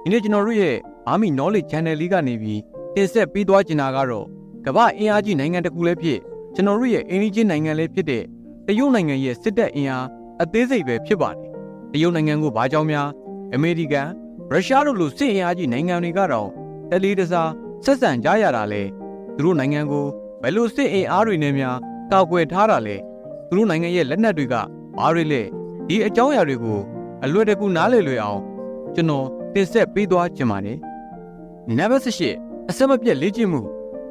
ဒီနေ့ကျွန်တော်တို့ရဲ့ Army Knowledge Channel လေးကနေပြီးတင်ဆက်ပေးသွားချင်တာကတော့ကမ္ဘာအင်အားကြီးနိုင်ငံတစ်ခုလည်းဖြစ်ကျွန်တော်တို့ရဲ့အိမ်နီးချင်းနိုင်ငံလည်းဖြစ်တဲ့တရုတ်နိုင်ငံရဲ့စစ်တပ်အင်အားအသေးစိတ်ပဲဖြစ်ပါတယ်။တရုတ်နိုင်ငံကိုဘာကြောင့်များအမေရိကန်ရုရှားတို့လိုစစ်အင်အားကြီးနိုင်ငံတွေကတော့တလေးတစားဆက်ဆံကြရတာလေသူတို့နိုင်ငံကိုဘယ်လိုစစ်အင်အားတွေနဲ့များကောက်ွယ်ထားတာလဲသူတို့နိုင်ငံရဲ့လက်နက်တွေကဘာတွေလဲဒီအကြောင်းအရာတွေကိုအလွယ်တကူနားလည်လွယ်အောင်ကျွန်တော်တင်ဆက်ပေးသွားချင်ပါတယ်။နံပါတ်8အဆက်မပြတ်လေ့ကျင့်မှု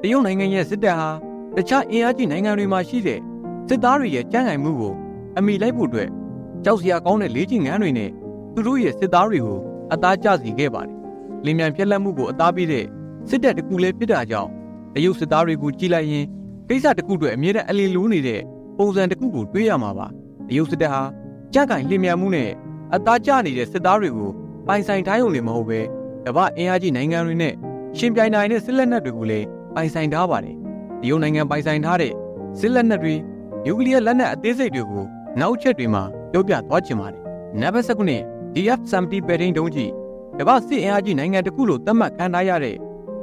တရုတ်နိုင်ငံရဲ့စစ်တပ်ဟာတခြားအင်အားကြီးနိုင်ငံတွေမှာရှိတဲ့စစ်သားတွေရဲ့ကြမ်းကြိုင်မှုကိုအမိလိုက်ဖို့အတွက်ကြောက်စရာကောင်းတဲ့လေ့ကျင့်ခန်းတွေနဲ့သူတို့ရဲ့စစ်သားတွေကိုအသားကျစေခဲ့ပါတယ်။လင်းမြန်ပြက်လက်မှုကိုအသားပေးတဲ့စစ်တပ်တစ်ခုလည်းဖြစ်တာကြောင့်တရုတ်စစ်သားတွေကိုကြည့်လိုက်ရင်ကိစ္စတစ်ခုတွေအမြဲတမ်းအလီလိုးနေတဲ့ပုံစံတစ်ခုကိုတွေးရမှာပါ။တရုတ်စစ်တပ်ဟာကြမ်းကြိုင်လင်းမြန်မှုနဲ့အသားကျနေတဲ့စစ်သားတွေကိုပိုင်ဆိုင်ထားရုံနဲ့မဟုတ်ပဲကမ္ဘာအင်အားကြီးနိုင်ငံတွေနဲ့ရှင်ပြိုင်နိုင်တဲ့စစ်လက်နက်တွေကိုလည်းပိုင်ဆိုင်ထားပါတယ်။တရုတ်နိုင်ငံပိုင်ဆိုင်ထားတဲ့စစ်လက်နက်တွေနျူကလ িয়ার လက်နက်အသေးစိတ်တွေကိုနောက်ချက်တွေမှာပြောပြသွားချင်ပါတယ်။နံပါတ်9 DF-70 ပဲ့ထိန်းဒုံးကျည်ကမ္ဘာစစ်အင်အားကြီးနိုင်ငံတစ်ခုလို့သတ်မှတ်ခံထားရတဲ့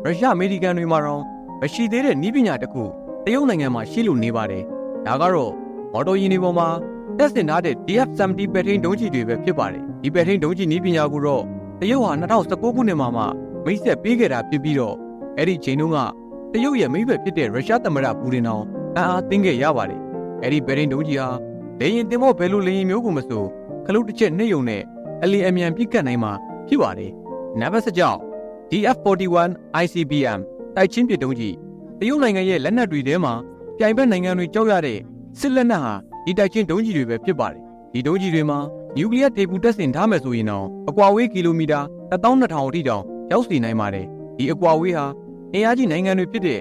ရုရှားအမေရိကန်တွေမှာတော့မရှိသေးတဲ့နည်းပညာတစ်ခုတရုတ်နိုင်ငံမှာရှိလို့နေပါတယ်။ဒါကတော့မော်တော်ယာဉ်တွေပေါ်မှာတက်ဆင်ထားတဲ့ DF-70 ပဲ့ထိန်းဒုံးကျည်တွေပဲဖြစ်ပါတယ်။ဒီပဲ့ထိန်းဒုံးကျည်နည်းပညာကိုတော့တရုတ်ဟာ2019ခုနှစ်မှာမှမိတ်ဆက်ပေးခဲ့တာဖြစ်ပြီးတော့အဲ့ဒီချိန်တုန်းကတရုတ်ရဲ့မိတ်ဘက်ဖြစ်တဲ့ရုရှားသမ္မတပူတင်အောင်အားသိမ်းခဲ့ရပါတယ်။အဲ့ဒီပဲ့ထိန်းဒုံးကျည်ဟာလေယာဉ်တင်ဖို့ဘယ်လိုလေယာဉ်မျိုးကိုမဆိုခလုတ်တစ်ချက်နှိပ်ယုံနဲ့အလီအမြန်ပြစ်ကတ်နိုင်မှာဖြစ်ပါတယ်။နံပါတ်9 DF-41 ICBM တိုက်ချင်းပစ်ဒုံးကျည်တရုတ်နိုင်ငံရဲ့လက်နက်တွေထဲမှာပြိုင်ဘက်နိုင်ငံတွေကြောက်ရတဲ့စစ်လက်နက်ဟာဒီတိုက်ချင်းဒုံးကျည်တွေပဲဖြစ်ပါတယ်။ဒီဒုံးကျည်တွေမှာနျူကလ িয়ার ထေပူတက်ဆင်ထားမယ်ဆိုရင်တော့အကွာဝေးကီလိုမီတာ12000အထိတောင်ရောက်စီနိုင်ပါတယ်။ဒီအကွာဝေးဟာအင်အားကြီးနိုင်ငံတွေဖြစ်တဲ့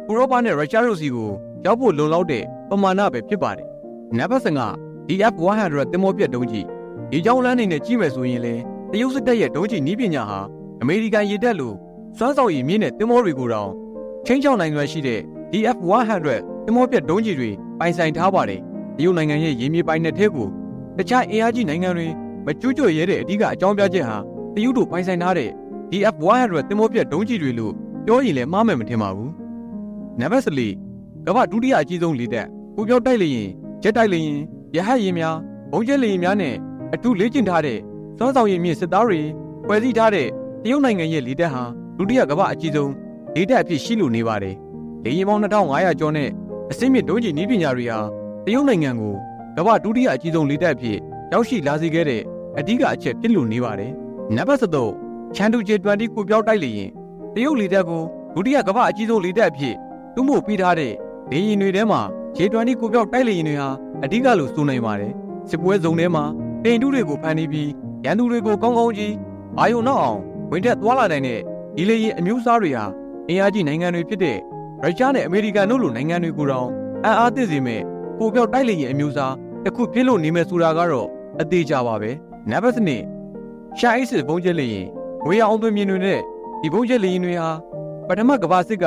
ဥရောပနဲ့ရုရှားတို့စီကိုရောက်ဖို့လုံလောက်တဲ့ပမာဏပဲဖြစ်ပါတယ်။နံပါတ်5 DF-100 သင်္ဘောပျက်ဒုံးကျည်ဒီကြောင်းလမ်းနေနဲ့ကြည့်မယ်ဆိုရင်လေတရုတ်စစ်တပ်ရဲ့ဒုံးကျည်နည်းပညာဟာအမေရိကန်ရေတပ်လိုစွမ်းဆောင်ရည်မြင့်တဲ့သင်္ဘောတွေကိုတောင်ချင်းချောင်းနိုင်ရွယ်ရှိတဲ့ DF-100 သင်္ဘောပျက်ဒုံးကျည်တွေပိုင်ဆိုင်ထားပါတယ်။တရုတ်နိုင်ငံရဲ့ရေမြေပိုင်နက်ထဲကိုတခြားအင်အားကြီးနိုင်ငံတွေမကျူးကျော်ရဲတဲ့အဓိကအကြောင်းပြချက်ဟာတရုတ်တို့ပိုင်ဆိုင်ထားတဲ့ DF-100 သင်္ဘောပျက်ဒုံးကျည်တွေလို့ပြောရင်လည်းမှားမယ်မထင်ပါဘူး။နံပါတ်4ကမ္ဘာဒုတိယအကြီးဆုံးလေတပ်ကိုပြောက်တိုက်လေရင်ဂျက်တိုက်လေရင်ရဟတ်ယာဉ်များဘုံကျဲလေယာဉ်များနဲ့အထူးလေ့ကျင့်ထားတဲ့စွမ်းဆောင်ရည်မြင့်စစ်သားတွေဖွဲ့စည်းထားတဲ့တရုတ်နိုင်ငံရဲ့လေတပ်ဟာဒုတိယကမ္ဘာအကြီးဆုံးလေတပ်အဖြစ်ရှိလို့နေပါတယ်။လေယာဉ်ပေါင်း2500ကျော်နဲ့အစင်းမြင့်ဒုံးကျည်နည်းပညာတွေဟာတရုတ်နိုင်ငံကိုကမ္ဘာဒုတိယအကြီးဆုံးလေတပ်အဖြစ်ရောက်ရှိလာစေခဲ့တဲ့အဓိကအချက်ဖြစ်လို့နေပါတယ်။နံပါတ်3ချန်တူဂျေ20ကိုပြောက်တိုက်လေရင်တရုတ်လေတပ်ကိုဒုတိယကမ္ဘာအကြီးဆုံးလေတပ်အဖြစ်တွမို့ပေးထားတဲ့လေယာဉ်တွေထဲမှာဂျေ20ကိုပြောက်တိုက်လေရင်တွေဟာအဓိကလို့ဆိုနိုင်ပါတယ်။စစ်ပွဲဇုံထဲမှာတင်တူးတွေကိုဖန်တီးပြီးရန်သူတွေကိုကောင်းကောင်းကြီးအာယုံနောက်အောင်ဝင်တက်သွားလာနိုင်တဲ့ဒီလေယာဉ်အမျိုးအစားတွေဟာအင်အားကြီးနိုင်ငံတွေဖြစ်တဲ့ရုရှားနဲ့အမေရိကန်တို့လိုနိုင်ငံတွေကိုတောင်အားသင့်စေမဲ့ကိုပြောက်တိုက်လေယာဉ်အမျိုးအစားတစ်ခုဖြစ်လို့နေမယ်ဆိုတာကတော့အသေးကြပါပဲ။နံပါတ်2ရှာအိစစ်ဘုံကျဲလေယာဉ်ငွေအောင်သွင်းမြင်တွေနဲ့ဒီဘုံကျဲလေယာဉ်တွေဟာပထမကမ္ဘာစစ်က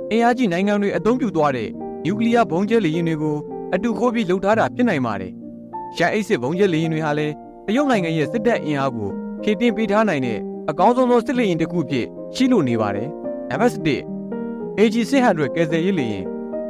အင်အားကြီးနိုင်ငံတွေအသုံးပြုသွားတဲ့နျူကလ িয়ার ဘုံကျဲလေယာဉ်တွေကိုအတူခိုးပြီးလှုပ်ထားတာဖြစ်နိုင်ပါတယ်။ရှာအိစစ်ဘုံကျဲလေယာဉ်တွေဟာလည်းတရုတ်နိုင်ငံရဲ့စစ်တပ်အင်အားကိုဖြည့်တင်းပေးထားနိုင်တဲ့အကောင်းဆုံးသောစစ်လေယာဉ်တစ်ခုဖြစ်ရှိလို့နေပါတယ်။နံပါတ်7 AG-600 ကယ်ဆယ်ရေးလေယာဉ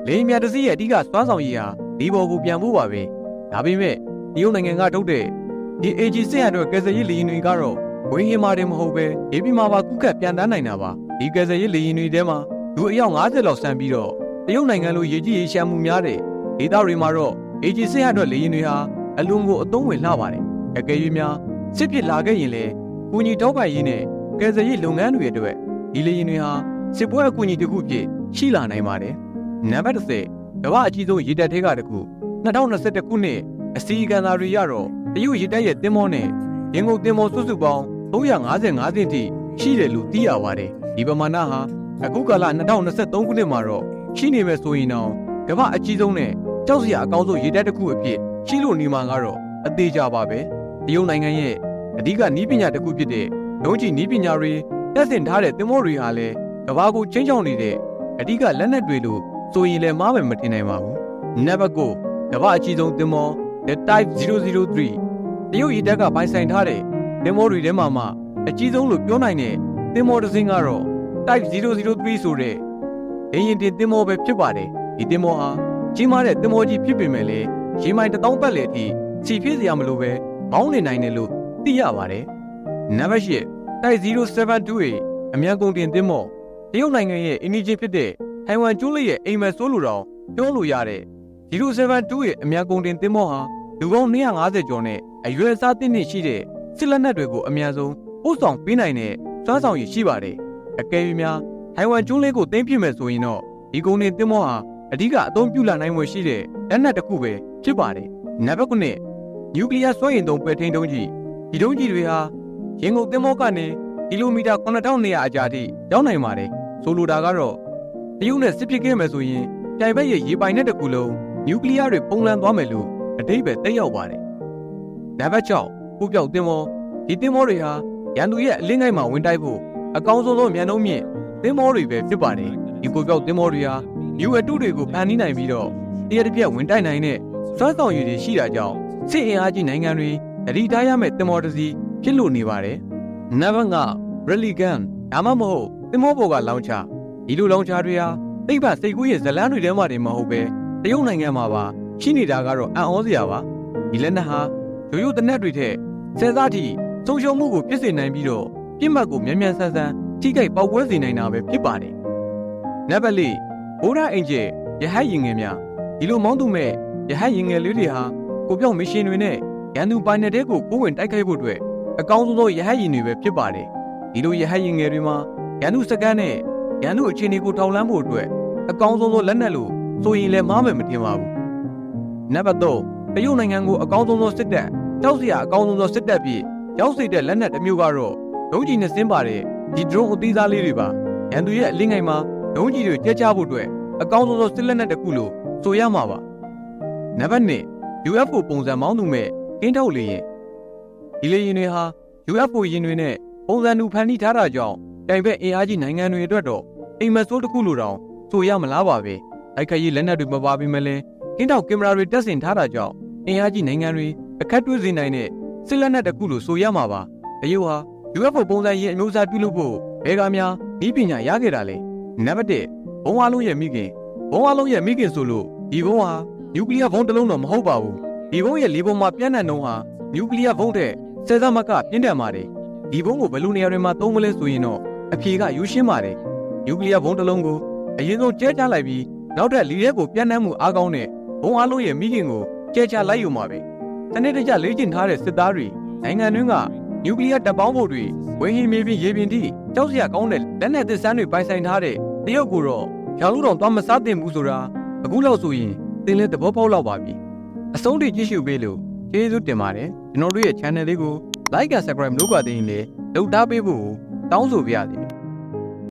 ်လေယာဉ်များတစ်စီးရဲ့အဓိကစွမ်းဆောင်ရည်ဟာဒီဘော်ကိုပြန်ဖို့ပါပဲ။ဒါပေမဲ့တရုတ်နိုင်ငံကထုတ်တဲ့ဒီ AG-600 ကယ်ဆယ်ရေးလေယာဉ်တွေကတော့ဝင်းဟင်းမာတယ်မဟုတ်ပဲအေးပြီးမှပါကုကတ်ပြန်တန်းနိုင်တာပါ။ဒီကယ်ဆယ်ရေးလေယာဉ်တွေထဲမှာလူအယောက်50လောက်ဆန်ပြီးတော့တရုတ်နိုင်ငံလိုရေကြီးရေရှမ်းမှုများတဲ့ဒေသတွေမှာတော့ AG-600 လေယာဉ်တွေဟာအလွန်ကိုအသုံးဝင်လှပါတယ်။အကယ်၍များစစ်ဖြစ်လာခဲ့ရင်လည်းကူညီတောက်ပိုင်ရေးနဲ့ကယ်ဆယ်ရေးလုပ်ငန်းတွေအတွက်ဒီလေယာဉ်တွေဟာစစ်ပွဲအကူအညီတစ်ခုဖြစ်ရှိလာနိုင်ပါတယ်။နံပါတ်10ကမ္ဘာအကြီးဆုံးရေတပ်ထဲကတစ်ခု2021ခုနှစ်အစီအကံသားတွေရတော့တရုတ်ရေတပ်ရဲ့သင်္ဘောနဲ့ရင်ကုန်သင်္ဘောစုစုပေါင်း355စင်းထိရှိတယ်လို့သိရပါတယ်။ဒီပမာဏဟာအခုကာလ2023ခုနှစ်မှာတော့ရှိနေမယ်ဆိုရင်တော့ကမ္ဘာအကြီးဆုံးနဲ့ကြောက်စရာအကောင်းဆုံးရေတပ်တစ်ခုအဖြစ်ရှိလို့နေမှာကတော့အသေးကြပါပဲ။တရုတ်နိုင်ငံရဲ့အဓိကနည်းပညာတစ်ခုဖြစ်တဲ့ဒုံးကျည်နည်းပညာတွေတက်ဆင်ထားတဲ့သင်္ဘောတွေဟာလည်းကမ္ဘာကိုချင်းချောင်းနေတဲ့အဓိကလက်နက်တွေလို့ဆိုရင်လည်းမှားမယ်မထင်နိုင်ပါဘူး။ နံပါတ်9ကမ္ဘာအကြီးဆုံးသင်္ဘော The Type 003တရုတ်ရေတပ်ကပိုင်ဆိုင်ထားတဲ့သင်္ဘောတွေထဲမှာမှ အကြီးဆုံးလို့ပြောနိုင်တဲ့သင်္ဘောတစ်စင်းကတော့ Type 003ဆိုတဲ့လေယာဉ်တင်သင်္ဘောပဲဖြစ်ပါတယ်ဒီသင်္ဘောဟာကြီးမားတဲ့သင်္ဘောကြီးဖြစ်ပေမဲ့လည်းရေမိုင်1000ပတ်လည်အထိစီဖြစ်စရာမလိုပဲမောင်းနေနိုင်တယ်လို့သိရပါတယ်နံပါတ်8 Type 072ရဲ့အမြန်ကုန်တင်သင်္ဘောတရုတ်နိုင်ငံရဲ့အင်ဂျင်ဖြစ်တဲ့ထိုင်ဝမ်ကျွန်းလေးရဲ့အိမ်မက်ဆိုးလိုတောင်ပြောလို့ရတဲ့072ရဲ့အမြန်ကုန်တင်သင်္ဘောဟာလူပေါင်း250ကျော်နဲ့အရွယ်အစားတစ်နှစ်ရှိတဲ့စစ်လက်နက်တွေကိုအမြန်ဆုံးပို့ဆောင်ပေးနိုင်တဲ့စွမ်းဆောင်ရည်ရှိပါတယ်အကယ်၍များထိုင်ဝမ်ကျွန်းလေးကိုသိမ်းပြစ်မယ်ဆိုရင်တော့ဒီကုန်တင်သင်္ဘောဟာအဓိကအသုံးပြုလာနိုင်ွယ်ရှိတဲ့လက်နက်တစ်ခုပဲဖြစ်ပါတယ်နံပါတ်9နျူကလ িয়ার စွမ်းအင်သုံးပဲထိန်းဒုံးကြီးဒီဒုံးကြီးတွေဟာရင်ကုန်သင်္ဘောကနေကီလိုမီတာ9200အကြာထိရောက်နိုင်ပါတယ်ဆိုလိုတာကတော့တရုတ်နဲ့စစ်ပစ်ခဲ့မယ်ဆိုရင်ပြိုင်ဘက်ရဲ့ရေပိုင်နက်တစ်ခုလုံးနျူကလ িয়ার တွေပုံလန်သွားမယ်လို့အတိတ်ပဲတက်ရောက်ပါတယ်နံပါတ်6ပို့ပြောက်သင်္ဘောဒီသင်္ဘောတွေဟာရန်သူရဲ့အလင်းငိုက်မှာဝင်တိုက်ဖို့အကောင်းဆုံးသောမြန်နှုန်းမြင့်သင်္ဘောတွေပဲဖြစ်ပါတယ်ဒီပို့ပြောက်သင်္ဘောတွေဟာမြူအတုတွေကိုဖန်တီးနိုင်ပြီးတော့တရက်တစ်ပြက်ဝင်တိုက်နိုင်တဲ့စွမ်းဆောင်ရည်တွေရှိတာကြောင့်စစ်အင်အားကြီးနိုင်ငံတွေတတိထားရမယ့်သင်္ဘောတစ်စီးဖြစ်လို့နေပါတယ်နံပါတ်5 Rally Gun ဒါမှမဟုတ်သင်္ဘောပေါ်ကလောင်ချဒီလိုလောင်ချတွေဟာသိပ္ပံစိတ်ကူးရဲ့ဇလန်းတွေထဲမှာတင်မဟုတ်ပဲတရုတ်နိုင်ငံမှာပါရှိနေတာကတော့အံ့ဩစရာပါဒီလက်နက်ဟာရိုးရိုးတနက်တွေထက်ဆယ်စားထိဆုံးရှုံးမှုကိုဖြစ်စေနိုင်ပြီးတော့ပြစ်မှတ်ကိုမြန်မြန်ဆန်ဆန်ထိခိုက်ပေါက်ကွဲစေနိုင်တာပဲဖြစ်ပါတယ်နံပါတ်4ဘိုးရာအင်ဂျင်ရဟတ်ရင်ငယ်များဒီလိုမောင်းသူမဲ့ရဟတ်ရင်ငယ်လေးတွေဟာကိုပြောင်းမရှင်တွေနဲ့ရန်သူပိုင်နယ်တဲ့ကိုကိုဝင်တိုက်ခိုက်ဖို့အတွက်အကောင်းဆုံးသောရဟတ်ရင်တွေပဲဖြစ်ပါတယ်ဒီလိုရဟတ်ရင်ငယ်တွေမှာရန်သူစကန်နဲ့ရန်သူအခြေအနေကိုထောက်လှမ်းဖို့အတွက်အကောင်းဆုံးသောလက်နက်လို့ဆိုရင်လည်းမားမယ်မထင်ပါဘူးနံပါတ်3တရုတ်နိုင်ငံကိုအကောင်းဆုံးသောစစ်တပ်တောက်စရာအကောင်းဆုံးသောစစ်တပ်ပြီးရောက်စေတဲ့လက်နက်တစ်မျိုးကတော့ဒုံးကျည်နဲ့ဆင်းပါတဲ့ဒီ drone အသေးစားလေးတွေပါရန်သူရဲ့အလင်းငိုင်မှာဒုံးကျည်တွေကျဲချဖို့အတွက်အကောင်းဆုံးသောစစ်လက်နက်တစ်ခုလို့ဆိုရမှာပါနံပါတ်2 UFO ပုံစံမောင်းသူမဲ့ကင်းထုတ်လေယာဉ်ဒီလေယာဉ်တွေဟာ UFO ယာဉ်တွေနဲ့ပုံစံတူဖန်တီးထားတာကြောင့်တိုင်ဘက်အင်အားကြီးနိုင်ငံတွေအတွက်တော့အိမ်မက်ဆိုးတစ်ခုလိုတောင်ဆိုရမလားပါပဲတိုက်ခိုက်ရေးလက်နက်တွေမပါဘဲမလဲကင်းထုတ်ကင်မရာတွေတက်ဆင်ထားတာကြောင့်အင်အားကြီးနိုင်ငံတွေအခက်တွေ့စေနိုင်တဲ့စစ်လက်နက်တစ်ခုလို့ဆိုရမှာပါတရုတ်ဟာ UFO ပုံစံရင်အမျိုးအစားပြုလုပ်ဖို့ဘယ်ကများဤပညာရခဲ့တာလဲနံပါတ်1ဘုံအားလုံးရဲ့မိခင်ဘုံအားလုံးရဲ့မိခင်ဆိုလို့ဒီဘုံဟာနျူကလ িয়ার ဘုံတစ်လုံးတော့မဟုတ်ပါဘူးဒီဘုံရဲ့လေပုံမှာပြန့်နှံ့နှုန်းဟာနျူကလ িয়ার ဘုံတဲ့ဆယ်သမကပြင်းထန်ပါတယ်ဒီဘုံကိုဘယ်လိုနေရာတွေမှာသုံးမလဲဆိုရင်တော့အဖြေကယူရှင်းပါတယ်နျူကလ িয়ার ဘုံတစ်လုံးကိုအရင်ဆုံးကျဲချလိုက်ပြီးနောက်ထပ်လီရဲကိုပြန့်နှံ့မှုအားကောင်းတဲ့ဘုံအားလုံးရဲ့မိခင်ကိုကျဲချလိုက်ယူမှာပဲတနေ့တကြလေ့ကျင့်ထားတဲ့စစ်သားတွေနိုင်ငံတွင်းကနျူကလ িয়ার တပ်ပေါင်းဖို့တွေဝင်းဟင်းမြေပြင်ရေပြင်ထိကြောက်စရာကောင်းတဲ့လက်နက်သစ်စမ်းတွေပိုင်ဆိုင်ထားတဲ့တရုတ်ကိုတော့ရောင်လူတော်သွားမစားသင့်ဘူးဆိုတာအခုလောက်ဆိုရင်သင်လည်းသဘောပေါက်လောက်ပါပြီအဆုံးထိကြည့်ရှုပေးလို့ကျေးဇူးတင်ပါတယ်ကျွန်တော်တို့ရဲ့ channel လေးကို like and subscribe လုပ်ပါသေးရင်လည်းလုပ်ထားပေးဖို့တောင်းဆိုပါရစေ